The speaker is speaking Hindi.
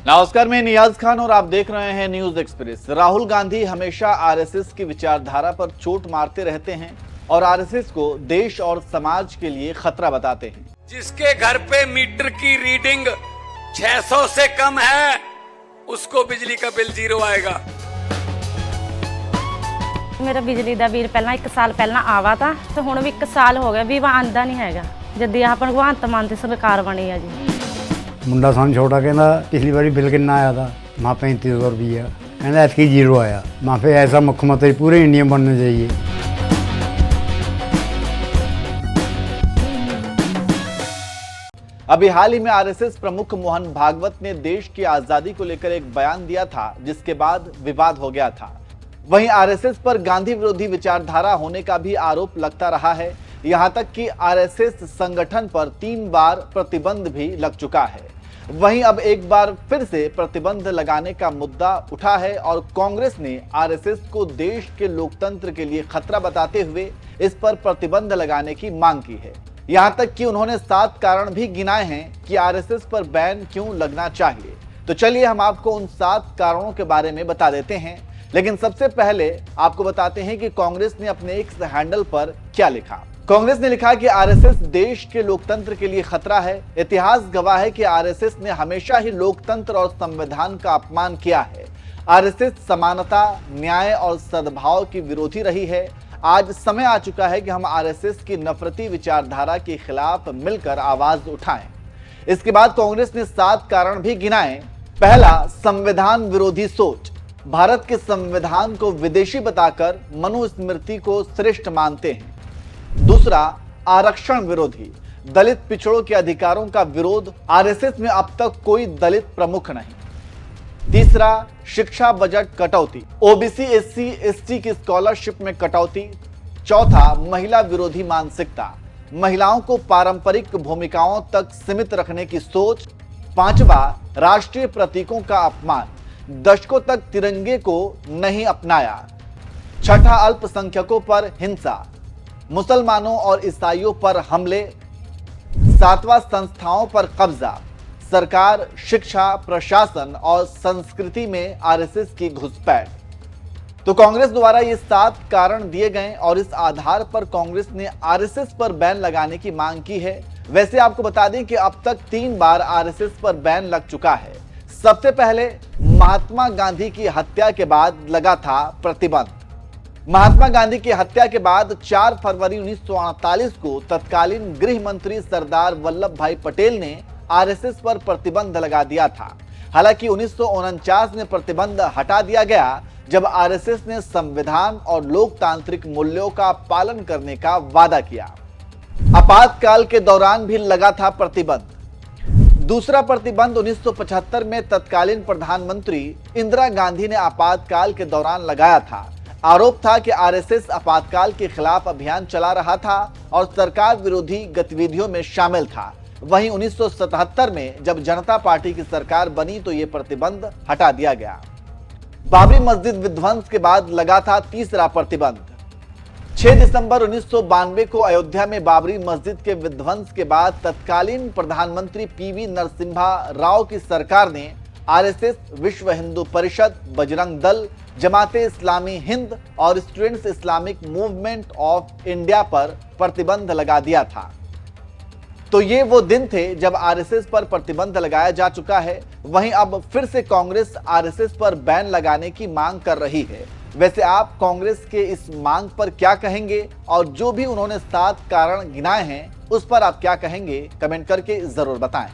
नमस्कार, मैं नियाज खान और आप देख रहे हैं न्यूज एक्सप्रेस। राहुल गांधी हमेशा आरएसएस की विचारधारा पर चोट मारते रहते हैं और आरएसएस को देश और समाज के लिए खतरा बताते हैं। जिसके घर पे मीटर की रीडिंग 600 से कम है उसको बिजली का बिल 0 आएगा। मेरा बिजली ਦਾ ਬਿੱਲ ਪਹਿਲਾਂ 1 ਸਾਲ ਪਹਿਲਾਂ ਆਵਾ ਤਾਂ ਤੇ ਹੁਣ ਵੀ 1 ਸਾਲ ਹੋ ਗਿਆ ਵੀ ਆਂਦਾ ਨਹੀਂ ਹੈਗਾ। ਜਦ ਆਹ ਭਗਵੰਤ ਮਾਨ ਦੀ ਸਰਕਾਰ ਬਣੀ ਆ ਜੀ। ਮੁੰਡਾ ਸਾਨੂੰ ਛੋਟਾ ਕਹਿੰਦਾ ਪਿਛਲੀ ਵਾਰੀ ਬਿੱਲ ਕਿੰਨਾ ਆਇਆ था माँ 3500 रुपया कहना ऐसी 0 आया। माँ फिर ऐसा मुख्यमंत्री पूरे इंडिया में बनना चाहिए। अभी हाल ही में आरएसएस प्रमुख मोहन भागवत ने देश की आजादी को लेकर एक बयान दिया था, जिसके बाद विवाद हो गया था। वहीं आरएसएस पर गांधी विरोधी विचारधारा होने का भी आरोप लगता रहा है। यहां तक कि आरएसएस संगठन पर 3 बार प्रतिबंध भी लग चुका है। वहीं अब एक बार फिर से प्रतिबंध लगाने का मुद्दा उठा है और कांग्रेस ने आरएसएस को देश के लोकतंत्र के लिए खतरा बताते हुए इस पर प्रतिबंध लगाने की मांग की है। यहां तक कि उन्होंने 7 कारण भी गिनाए हैं कि आरएसएस पर बैन क्यों लगना चाहिए। तो चलिए हम आपको उन 7 कारणों के बारे में बता देते हैं, लेकिन सबसे पहले आपको बताते हैं कि कांग्रेस ने अपने एक्स हैंडल पर क्या लिखा। कांग्रेस ने लिखा कि आरएसएस देश के लोकतंत्र के लिए खतरा है। इतिहास गवाह है कि आरएसएस ने हमेशा ही लोकतंत्र और संविधान का अपमान किया है। आरएसएस समानता, न्याय और सद्भाव की विरोधी रही है। आज समय आ चुका है कि हम आरएसएस की नफरती विचारधारा के खिलाफ मिलकर आवाज उठाएं। इसके बाद कांग्रेस ने 7 कारण भी गिनाए। पहला, संविधान विरोधी सोच। भारत के संविधान को विदेशी बताकर मनुस्मृति को श्रेष्ठ मानते हैं। दूसरा, आरक्षण विरोधी। दलित पिछड़ों के अधिकारों का विरोध। आरएसएस में अब तक कोई दलित प्रमुख नहीं। तीसरा, शिक्षा बजट कटौती। ओबीसी, एससी, एसटी की स्कॉलरशिप में कटौती। चौथा, महिला विरोधी मानसिकता। महिलाओं को पारंपरिक भूमिकाओं तक सीमित रखने की सोच। पांचवा, राष्ट्रीय प्रतीकों का अपमान। दशकों तक तिरंगे को नहीं अपनाया। छठा, अल्पसंख्यकों पर हिंसा। मुसलमानों और ईसाइयों पर हमले। सातवां, संस्थाओं पर कब्जा। सरकार, शिक्षा, प्रशासन और संस्कृति में आरएसएस की घुसपैठ। तो कांग्रेस द्वारा ये 7 कारण दिए गए और इस आधार पर कांग्रेस ने आरएसएस पर बैन लगाने की मांग की है। वैसे आपको बता दें कि अब तक 3 बार आरएसएस पर बैन लग चुका है। सबसे पहले महात्मा गांधी की हत्या के बाद लगा था प्रतिबंध। महात्मा गांधी की हत्या के बाद 4 फरवरी 1948 को तत्कालीन गृह मंत्री सरदार वल्लभ भाई पटेल ने आरएसएस पर प्रतिबंध लगा दिया था। हालांकि 1949 में प्रतिबंध हटा दिया गया, जब आरएसएस ने संविधान और लोकतांत्रिक मूल्यों का पालन करने का वादा किया। आपातकाल के दौरान भी लगा था प्रतिबंध। दूसरा प्रतिबंध 1975 में तत्कालीन प्रधानमंत्री इंदिरा गांधी ने आपातकाल के दौरान लगाया था। आरोप था कि आरएसएस आपातकाल के खिलाफ अभियान चला रहा था और सरकार विरोधी गतिविधियों में शामिल था। वहीं 1977 में जब जनता पार्टी की सरकार बनी तो ये प्रतिबंध हटा दिया गया। बाबरी मस्जिद विध्वंस के बाद लगा था तीसरा प्रतिबंध। 6 दिसंबर 1992 को अयोध्या में बाबरी मस्जिद के विध्वंस के बाद तत्कालीन प्रधानमंत्री पीवी नरसिम्हा राव की सरकार ने आरएसएस, विश्व हिंदू परिषद, बजरंग दल, जमाते इस्लामी हिंद और students Islamic movement of India पर प्रतिबंध लगा दिया था। तो ये वो दिन थे जब आरएसएस पर प्रतिबंध लगाया जा चुका है। वहीं अब फिर से कांग्रेस आरएसएस पर बैन लगाने की मांग कर रही है। वैसे आप कांग्रेस के इस मांग पर क्या कहेंगे और जो भी उन्होंने 7 कारण गिनाए हैं उस पर आप क्या कहेंगे, कमेंट करके जरूर बताएं।